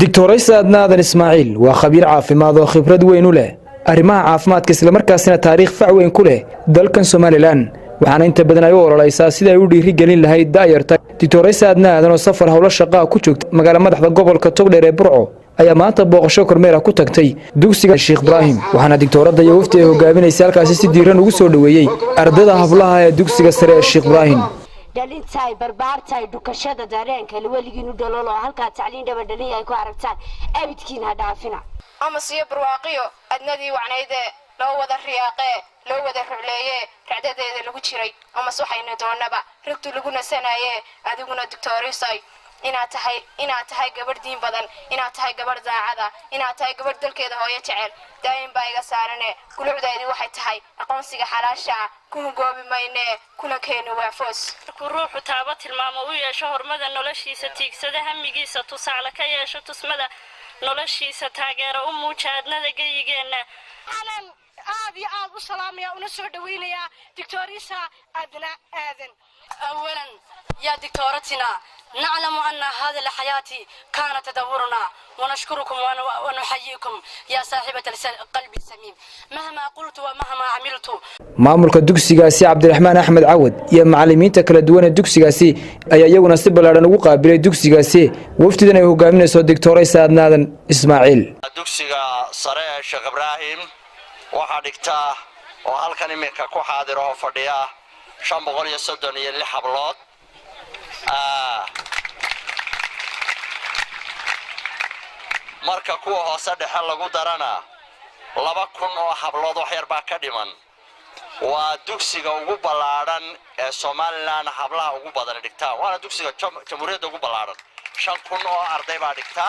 دكتور سعدنا آذن إسماعيل وخبير عافماد وخبرة وين له arrimaha caafimaadka isla markaasina taariikh fac weyn ku leh dalkan Soomaaliland waxaana inta badan ay u ololaysaa sida ay u dhiiri gelin lahayd daayarta Dictor Saadna Aadan oo safar hawlo shaqo ku joogta magaalada madaxda gobolka Togdheer ee Burco ayaa maanta booqasho kormeer ku tagtay dugsiga Sheikh Ibrahim waxaana dictorada iyo wafdi ay hogaaminaysa halkaas si diiran ugu soo dhaweeyay ardayda hablaha ee dugsiga sare ee Sheikh Ibrahim dalintay barbaartay dukashada dareenka waligiinu daloolo halka tacliin dhaba dhalin ay ku aragtaan abidkiina dhaafina ama siya barwaaqiyo adnadii wacnayde loo wada riyaaqee loo wada rucleeyee racdadeeda lagu jiray ama waxayna doonaba rugtu lagu nasanaaye adiguna dictorisay inaad tahay gabadh diin badan inaad tahay gabadh daacada inaad tahay gabadh dalkeeda hooyo jecel daayin baa iga saarane gulucdeedii waxay tahay aqoonsiga xalaasha kuna goobi mayne kuna keeno waafoos ruuxu taaba tilmaamo u yeesho hormada noloshiisa tiigsada hamigiisa tusaale ka yeesho tusmada noloshiisa taageero u muujaadnada gayigeena anan aad iyo aad u salaamaya una soo dhaweynaya dictorisa Adna Aadan أولاً يا دكتورتنا نعلم أن هذه الحياة كانت تدورنا ونشكركم ونحييكم يا صاحبة القلب السميم مهما قلت ومهما عملت maamulka dugsigaasi Cabdiraxmaan Axmed Cawad iyo macallimiinta kala duwan ee dugsigaasi ayaa iyaguna si balaaran ugu qaabilay dugsigaasi wafdidan ay hogaaminayso Dictor Saadna Aadan Ismaaciil dugsiga sare ee Sheikh Ibrahim waxa dhigta oo halkan imika ku xaadir oo fadhiya 536 hablood marka kuwa hoose dhexe lagu darana 2000 oo hablood wax yar baa ka dhiman waa dugsiga ugu ballaaran ee Soomaaliland hablaha ugu badan dhigta waana dugsiga jamhuuriyadda ugu ballaaran 5000 oo arday baa dhigta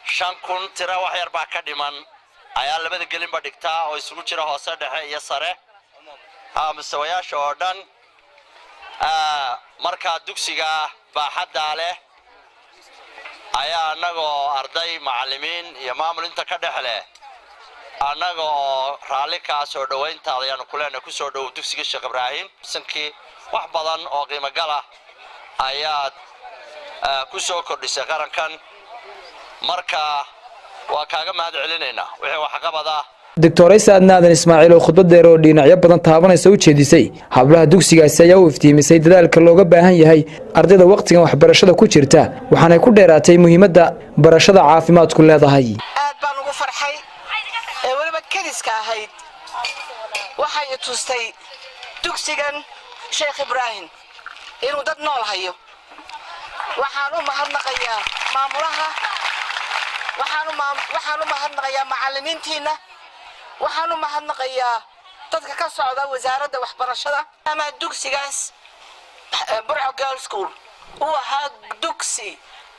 5000 tira wax yar baa ka dhiman ayaa labada gelinba dhigta oo isugu jira hoose dhexe iyo sare mustawayaasha oo dhan marka dugsiga baaxadda leh ayaa anagoo arday macallimiin iyo maamul inta ka dhaxle anagoo raali ka soo dhaweynta ayaan kuleena ku soo dhaw dugsiga Sheikh Ibrahim sankii wax badan oo qiimo gala ayaa ku soo kordhisay qarankan marka waa kaaga mahad celinayna wixii wax qabada Dictor Saadna Aadan Ismaaciil oo khudbad dheer oo dhinacyo badan taabanaysa u jeedisay hablaha dugsigaasi ayaa u iftiimisay dadaalka looga baahan yahay ardayda waqtigan waxbarashada ku jirta waxaana ku dheeraatay muhiimadda barashada caafimaadku leedahay aad baan ugu farxay ee waliba kadiska ahayd waxay tustay dugsigan Sheikh Ibrahim inuu dad nool hayo waxaan u mahadnaqayaa maamulaha waxaan u mahadnaqayaa macallimiintiina waxaan u mahadnaqayaa dadka ka socda wasaaradda waxbarashada ama dugsigaas Burco Girls School oo ahaa dugsi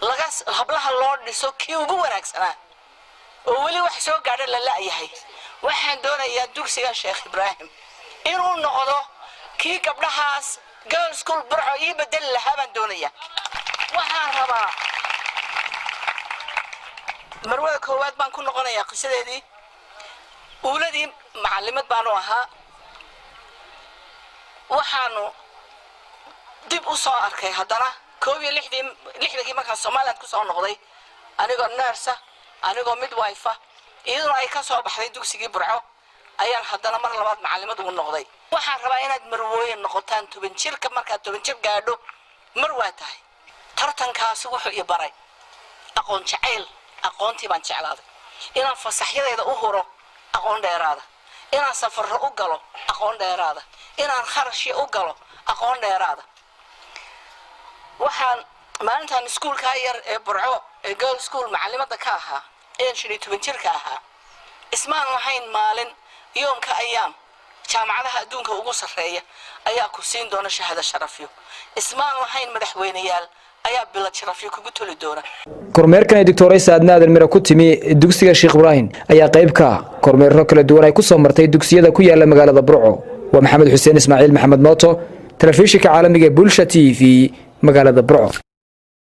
laga hablaha loo dhiso kii ugu wanaagsanaa oo wali wax soo gaadhay la laayahay waxaan doonayaa dugsiga Sheikh Ibrahim inuu noqdo kii gabdhahaas Girls School Burco ii bedel lahaa baan doonayaa waxaan rabaa marwada koowaad baan ku noqonayaa qisadeedii uuladii macallimad baan u ahaa waxaanu dib u soo arkay haddana 16 markaan Soomaaliland ku soo noqday anigoo nurse anigoo midwife iyadoo ay ka soo baxday dugsigii Burco ayaan haddana mar labaad macallimad ugu noqday waxaan rabaa inaad marwooyin noqotaan 10 jirka markaad 10 jir gaadho mar waa tahay tartankaas wuxuu i baray aqoon jacayl aqoontii baan jeclaaday inaan fasaxyadeeda u huro aqoon dheeraada inaan safarro u galo aqoon dheeraada inaan kharash u galo aqoon dheeraada waxaan maalintan iskuulka yar ee Burco ee Girls School macallimada ka ahaa ee 12 jirka ahaa ismaan lahayn maalin yoomka ayaam jaamacadaha adduunka ugu sareeya ayaa ku siin doona shahaado sharafyo ismaan lahayn madaxweynayaal ayaa bilad sharafyo kugu toli doona kormeerkan Dictor Saadna Aadan mira ku timi dugsiga Sheikh Ibrahim ayaa qayb ka kormeero kala duwan ay ku soo martay dugsiyada ku yaala magaalada Burco waa Maxamed Xuseen Ismaaciil Maxamed Mooto telefishinka caalamiga Bulsha TV magaalada Burco.